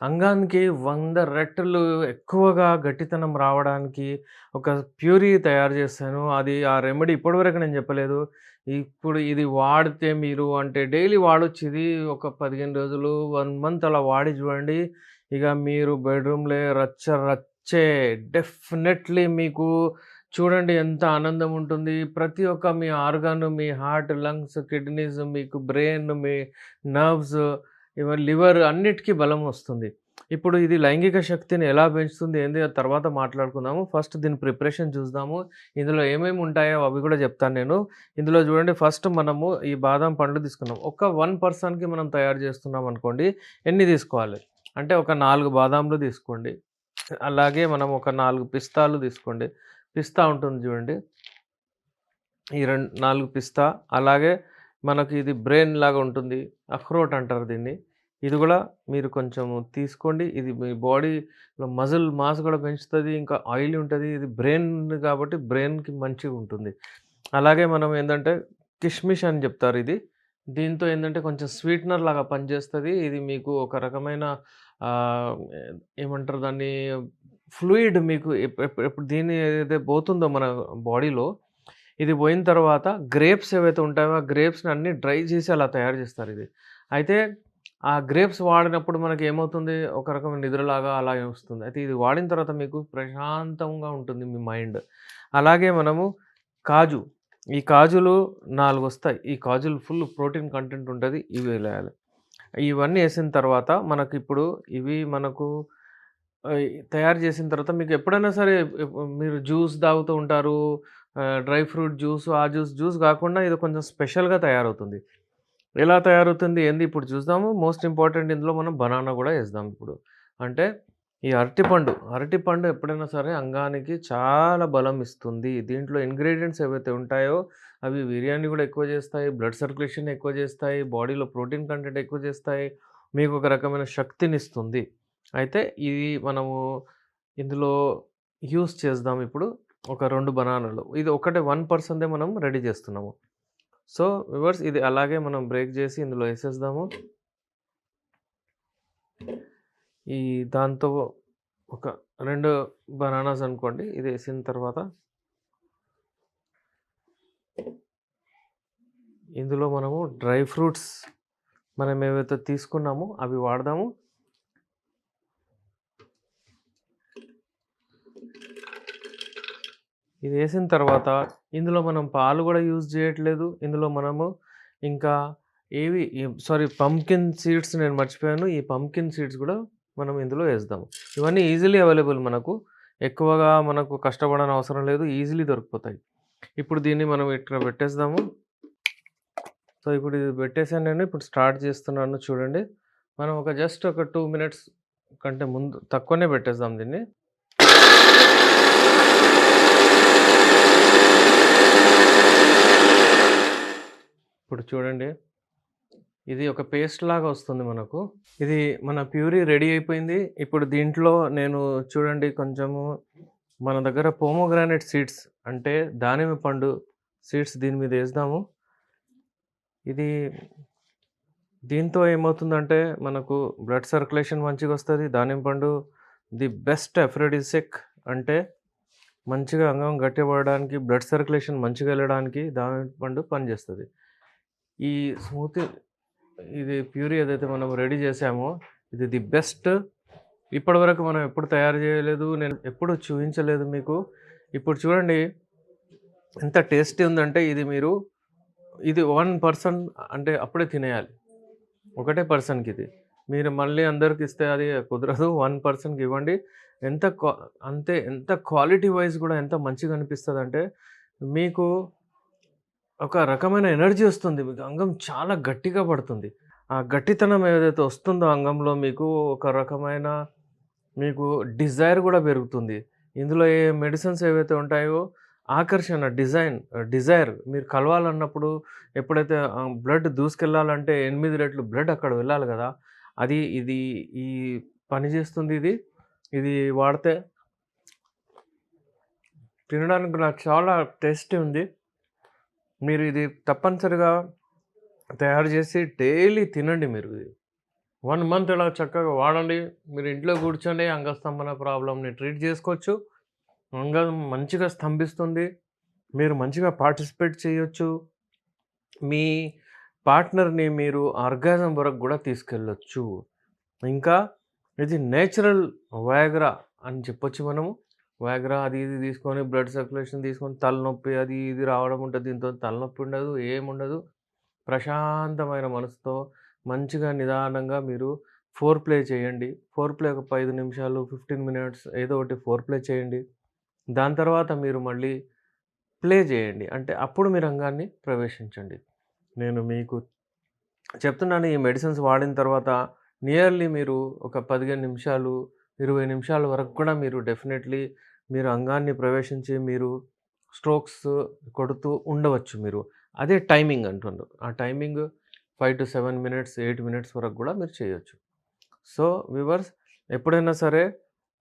అంగానికి 100 రెట్లు ఎక్కువగా గట్టితనం రావడానికి ఒక ప్యూరీ తయారు చేశాను. అది ఆ రెమెడీ ఇప్పటివరకు నేను చెప్పలేదు. ఇప్పుడు ఇది వాడితే మీరు అంటే డైలీ వాడొచ్చు ఇది. ఒక 15 రోజులు, 1 మంత్ అలా వాడి చూడండి. ఇక మీరు బెడ్‌రూమ్‌లే రచ్చ రచ్చే. డెఫినెట్‌లీ మీకు చూడండి ఎంత ఆనందం ఉంటుంది. ప్రతి ఒక్క మీ ఆర్గాన్, మీ హార్ట్, లంగ్స్, కిడ్నీస్, మీకు బ్రెయిన్, మీ నర్వ్స్, లివర్ అన్నిటికి బలం వస్తుంది. ఇప్పుడు ఇది లైంగిక శక్తిని ఎలా పెంచుతుంది ఏంది అది తర్వాత మాట్లాడుకుందాము. ఫస్ట్ దీని ప్రిపరేషన్ చూద్దాము. ఇందులో ఏమేమి ఉంటాయో అవి కూడా చెప్తాను నేను. ఇందులో చూడండి ఫస్ట్ మనము ఈ బాదం పండ్లు తీసుకున్నాం. ఒక 1 పర్సన్‌కి మనం తయారు చేస్తున్నాం అనుకోండి. ఎన్ని తీసుకోవాలి? అంటే ఒక 4 బాదాంలు తీసుకోండి. అలాగే మనం ఒక 4 పిస్తాలు తీసుకోండి. పిస్తా ఉంటుంది చూడండి. ఈ 4 పిస్తా అలాగే మనకి ఇది బ్రెయిన్ లాగా ఉంటుంది. అఖ్రోట్ అంటారు దీన్ని. ఇది గూడా మీరు కొంచెం తీసుకోండి. ఇది మీ బాడీలో మజిల్ మాస్ గూడా పెంచుతది. ఇంకా ఆయిలీ ఉంటది. ఇది బ్రెయిన్ కాబట్టి బ్రెయిన్‌కి మంచిగుంటుంది. అలాగే మనం ఏందంటే కిష్మిష్ అని జెప్తారు ఇది. దీంతో ఏందంటే కొంచెం స్వీటనర్ లాగా పనిచేస్తది. ఇది మీకు ఒక రకమైన ఆహ్, ఏమంటారు దాన్ని ఫ్లూయిడ్ మీకు ఎప్పుడు దీన్ని ఏదైతే పోతుందో మన బాడీలో ఇది పోయిన తర్వాత గ్రేప్స్ ఏవైతే ఉంటాయో, ఆ గ్రేప్స్‌ని అన్నీ డ్రై చేసి అలా తయారు చేస్తారిది. అయితే ఆ గ్రేప్స్ వాడినప్పుడు మనకేమవుతుంది, ఒక రకమైన నిద్రలాగా అలా వస్తుంది. అయితే ఇది వాడిన తర్వాత మీకు ప్రశాంతంగా ఉంటుంది మీ మైండ్. అలాగే మనము కాజు, ఈ కాజులు 4 వస్తాయి. ఈ కాజులు ఫుల్ ప్రోటీన్ కంటెంట్ ఉంటది. ఇవి వేయాలి. ఇవన్నీ ఏసిన తర్వాత మనకిప్పుడు ఇవి మనకు తయారు చేసిన తర్వాత మీకెప్పుడైనా సరే మీరు జ్యూస్ తాగుతూ ఉంటారు. డ్రై ఫ్రూట్ జ్యూస్, ఆ జ్యూస్ గాకుండా ఇది కొంచెం స్పెషల్‌గా తయారవుతుంది. ఎలా తయారవుతుంది ఏంది ఇప్పుడు చూద్దాము. మోస్ట్ ఇంపార్టెంట్ ఇందులో మనం బనానా గూడా ఏద్దాం ఇప్పుడు. అంటే ఈ అరటిపండు ఎప్పుడైనా సరే అంగానికి చాలా బలం ఇస్తుంది. దీంట్లో ఇంగ్రీడియెంట్స్ ఏవైతే ఉంటాయో అవి వీర్యాన్ని గూడా ఎక్కువ చేస్తాయి. బ్లడ్ సర్క్యులేషన్ ఎక్కువ చేస్తాయి. బాడీలో ప్రోటీన్ కంటెంట్ ఎక్కువ చేస్తాయి. మీకు ఒక రకమైన శక్తినిస్తుంది. అయితే ఇది మనము ఇందులో యూజ్ చేద్దాం ఇప్పుడు. ఒక 2 బనానాలు. ఇది ఒకటే 1 పర్సన్‌దే మనం రెడీ చేస్తున్నాము. సో, వ్యూవర్స్ ఇది అలాగే మనం బ్రేక్ జేసి ఇందులో ఏసేద్దాము. ఈ దాంతో ఒక 2 బనానాస్ అనుకోండి. ఇదేసిన తర్వాత ఇందులో మనము డ్రై ఫ్రూట్స్ మనం ఏవైతే తీసుకున్నామో అవి వాడదాము. ఇదేసిన తర్వాత ఇందులో మనం పాలు గూడా యూజ్ జేయట్లేదు. ఇందులో మనము ఇంకా పంప్కిన్ సీడ్స్ నేను మర్చిపోయాను. ఈ పంప్కిన్ సీడ్స్ గూడా మనం ఇందులో ఏద్దాము. ఇవన్నీ ఈజిలీ అవైలబుల్ మనకు. ఎక్కువగా మనకు కష్టపడనవసరం లేదు. ఈజిలీ దొరికిపోతాయి. ఇప్పుడు దీన్ని మనం ఇక్కడ పెట్టేద్దాము. సో, ఇప్పుడు ఇది పెట్టేసాను నేను. ఇప్పుడు స్టార్ట్ చేస్తున్నాను చూడండి. మనం జస్ట్ ఒక 2 మినిట్స్ కంటే ముందు తక్కువనే పెట్టేద్దాం దీన్ని. ఇప్పుడు చూడండి. ఇది ఒక పేస్ట్ లాగా వస్తుంది మనకు. ఇది మన ప్యూరీ రెడీ అయిపోయింది. ఇప్పుడు దీంట్లో నేను చూడండి కొంచెము మన దగ్గర పోమోగ్రానేట్ సీడ్స్ అంటే దానిమ్మ పండు సీడ్స్ దీని మీద ఏద్దాము. ఇది దీంతో ఏమవుతుందంటే మనకు బ్లడ్ సర్క్యులేషన్ మంచిగొస్తది. దానిమ్మ పండు ది బెస్ట్ అఫ్రోడిసిక్ అంటే మంచిగా అంగం గట్టిపడడానికి, బ్లడ్ సర్క్యులేషన్ మంచిగా వెళ్ళడానికి దానిమ్మ పండు పనిచేస్తది. ఈ స్మూతీ ఇది ప్యూరీ ఏదైతే మనం రెడీ చేసామో ఇది ది బెస్ట్. ఇప్పటివరకు మనం ఎప్పుడు తయారు చేయలేదు. నేను ఎప్పుడు చూయించలేదు మీకు. ఇప్పుడు చూడండి ఎంత టేస్టీ ఉందంటే ఇది 1 పర్సన్ అంటే అప్పుడే తినేయాలి. ఒకటే పర్సన్‌కిది. మీరు మళ్ళీ అందరికిస్తే అది కుదరదు. 1 పర్సన్‌కి ఇవ్వండి. ఎంత క్వా అంతే ఎంత క్వాలిటీ వైస్ గూడా ఎంత మంచిగా అనిపిస్తదంటే మీకు ఒక రకమైన ఎనర్జీ వస్తుంది. మీకు అంగం చాలా గట్టిగా పడుతుంది. ఆ గట్టితనం ఏదైతే వస్తుందో అంగంలో మీకు ఒక రకమైన మీకు డిజైర్ గూడా పెరుగుతుంది. ఇందులో మెడిసిన్స్ ఏవైతే ఉంటాయో డిజైర్ మీరు కలవాలన్నప్పుడు ఎప్పుడైతే బ్లడ్ దూసుకెళ్ళాలంటే 8 రెట్లు బ్లడ్ అక్కడ వెళ్ళాలి గదా! ఇది ఈ పని చేస్తుంది ఇది. ఇది వాడితే తినడానికి నాకు చాలా టేస్టీ ఉంది. మీరు ఇది తప్పనిసరిగా తయారు చేసి డైలీ తినండి మీరు ఇది. 1 మంత్ ఇలా చక్కగా వాడండి. మీరు ఇంట్లో కూర్చొని అంగస్తంభన ప్రాబ్లమ్‌ని ట్రీట్ చేసుకోవచ్చు. అంగం మంచిగా స్తంభిస్తుంది. మీరు మంచిగా పార్టిసిపేట్ చేయొచ్చు. మీ పార్ట్నర్‌ని మీరు ఆర్గాజం వరకు గూడా తీసుకెళ్ళొచ్చు. ఇంకా ఇది నేచురల్ వయాగ్రా అని చెప్పొచ్చు మనము. వయాగ్రా అది ఇది తీసుకొని బ్లడ్ సర్క్యులేషన్ తీసుకొని తలనొప్పి అది ఇది రావడం ఉంటది. దీంతో తలనొప్పి ఉండదు. ఏముండదు. ప్రశాంతమైన మనసుతో మంచిగా నిదానంగా మీరు ఫోర్ ప్లే చేయండి. ఫోర్ ప్లే ఒక 5 నిమిషాలు, 15 మినిట్స్ ఏదో ఒకటి ఫోర్ ప్లే చేయండి. దాని తర్వాత మీరు మళ్ళీ ప్లే చేయండి. అంటే అప్పుడు మీ రంగాన్ని ప్రవేశించండి. నేను మీకు చెప్తున్నాను ఈ మెడిసిన్స్ వాడిన తర్వాత నియర్లీ మీరు ఒక 15 నిమిషాలు, 20 నిమిషాల వరకు కూడా మీరు డెఫినెట్‌లీ మీరు అంగాన్ని ప్రవేశించి మీరు స్ట్రోక్స్ కొడుతూ ఉండవచ్చు మీరు. అదే టైమింగ్ అంటుండ్రు. ఆ టైమింగ్ 5-7 మినిట్స్, 8 మినిట్స్ వరకు గూడా మీరు చేయొచ్చు. సో, వ్యూవర్స్ ఎప్పుడైనా సరే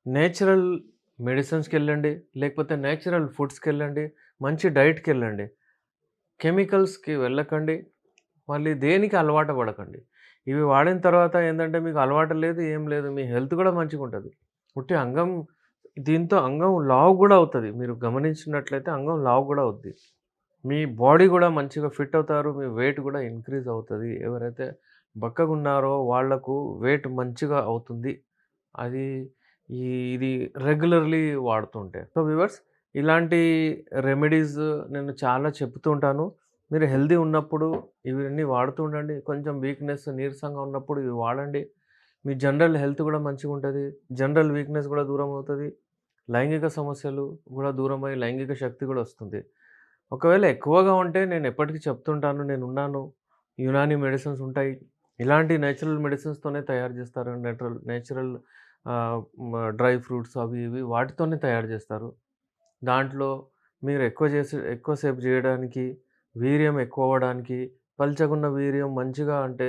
నేచురల్ మెడిసిన్స్‌కెళ్ళండి. లేకపోతే నేచురల్ ఫుడ్స్‌కెళ్ళండి. మంచి డైట్‌కెళ్ళండి. కెమికల్స్‌కి వెళ్ళకండి. మళ్ళీ దేనికి అలవాటు పడకండి. ఇవి వాడిన తర్వాత ఏందంటే మీకు అలవాటు లేదు, ఏం లేదు. మీ హెల్త్ కూడా మంచిగుంటది. ఉట్టి అంగం దీంతో అంగం లావు గూడా అవుతది. మీరు గమనించినట్లయితే అంగం లావు గూడా అవుద్ది. మీ బాడీ గూడా మంచిగా ఫిట్ అవుతారు. మీ వెయిట్ గూడా ఇంక్రీజ్ అవుతది. ఎవరైతే బక్కగున్నారో వాళ్ళకు వెయిట్ మంచిగా అవుతుంది. అది ఈ ఇది రెగ్యులర్‌లీ వాడుతుంటే. సో, వ్యూవర్స్ ఇలాంటి రెమెడీస్ నేను చాలా చెప్తూ ఉంటాను. మీరు హెల్తీ ఉన్నప్పుడు ఇవన్నీ వాడుతూ ఉండండి. కొంచెం వీక్‌నెస్, నీరసంగా ఉన్నప్పుడు ఇవి వాడండి. మీ జనరల్ హెల్త్ గూడా మంచిగుంటది. జనరల్ వీక్‌నెస్ గూడా దూరమవుతది. లైంగిక సమస్యలు గూడా దూరమై లైంగిక శక్తి గూడా వస్తుంది. ఒకవేళ ఎక్కువగా ఉంటే నేను ఎప్పటికి చెప్తుంటాను నేనున్నాను. యునాని మెడిసిన్స్ ఉంటాయి. ఇలాంటి నేచురల్ మెడిసిన్స్‌తోనే తయారు చేస్తారు. నేచురల్ డ్రై ఫ్రూట్స్ అవి ఇవి వాటితోనే తయారు చేస్తారు. దాంట్లో మీరు ఎక్కువ సేపు జేయడానికి, వీర్యం ఎక్కువ అవ్వడానికి, పల్చగున్న వీర్యం మంచిగా అంటే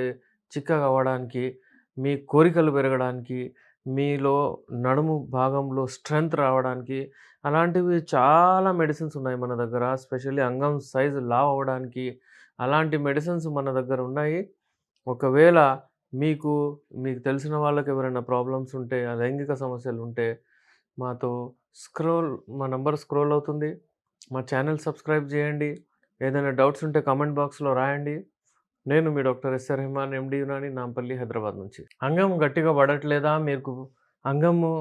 చిక్కగా అవ్వడానికి, మీ కోరికలు పెరగడానికి, మీలో నడుము భాగంలో స్ట్రెంత్ రావడానికి, అలాంటివి చాలా మెడిసిన్స్ ఉన్నాయి మన దగ్గర. స్పెషల్లీ అంగం సైజ్ లావు అవ్వడానికి, అలాంటి మెడిసిన్స్ మన దగ్గర ఉన్నాయి. ఒకవేళ మీకు, మీకు తెలిసిన వాళ్ళకి ఎవరైనా ప్రాబ్లమ్స్ ఉంటే, లైంగిక సమస్యలుంటే మాతో మా నంబర్ స్క్రోల్ అవుతుంది. మా ఛానెల్ సబ్స్క్రైబ్ జేయండి. ఏదైనా డౌట్స్ ఉంటే కామెంట్ బాక్స్‌లో రాయండి. నేను మీ doctor S R Rahman MD Unani Nampally Hyderabad నుంచి. అంగం గట్టిగా పడట్లేదా? మీకు అంగము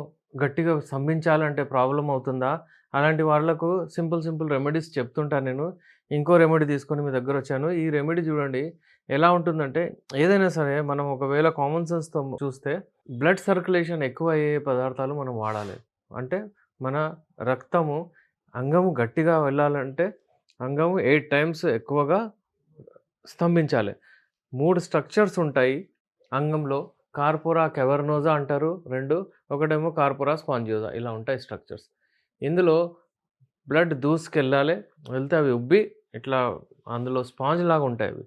గట్టిగా స్తంభించాలంటే ప్రాబ్లమ్ అవుతుందా? అలాంటి వాళ్ళకు సింపుల్ రెమెడీస్ చెప్తుంటా నేను. ఇంకో రెమెడీ తీసుకొని మీ దగ్గరొచ్చాను. ఈ రెమెడీ చూడండి ఎలా ఉంటుందంటే ఏదైనా సరే మనం ఒకవేళ కామన్ సెన్స్‌తో చూస్తే బ్లడ్ సర్క్యులేషన్ ఎక్కువ అయ్యే పదార్థాలు మనం వాడాలి. అంటే మన రక్తము అంగము గట్టిగా వెళ్ళాలంటే అంగము 8 టైమ్స్ ఎక్కువగా స్తంభించాలి. 3 స్ట్రక్చర్స్ ఉంటాయి అంగంలో. కార్పోరా క్యావర్నోసా అంటారు 2. ఒకటేమో కార్పోరా స్పాంజియోసా ఇలా ఉంటాయి స్ట్రక్చర్స్. ఇందులో బ్లడ్ దూసుకెళ్ళాలి. వెళ్తే అవి ఉబ్బి ఇట్లా అందులో స్పాంజ్ లాగా ఉంటాయి అవి.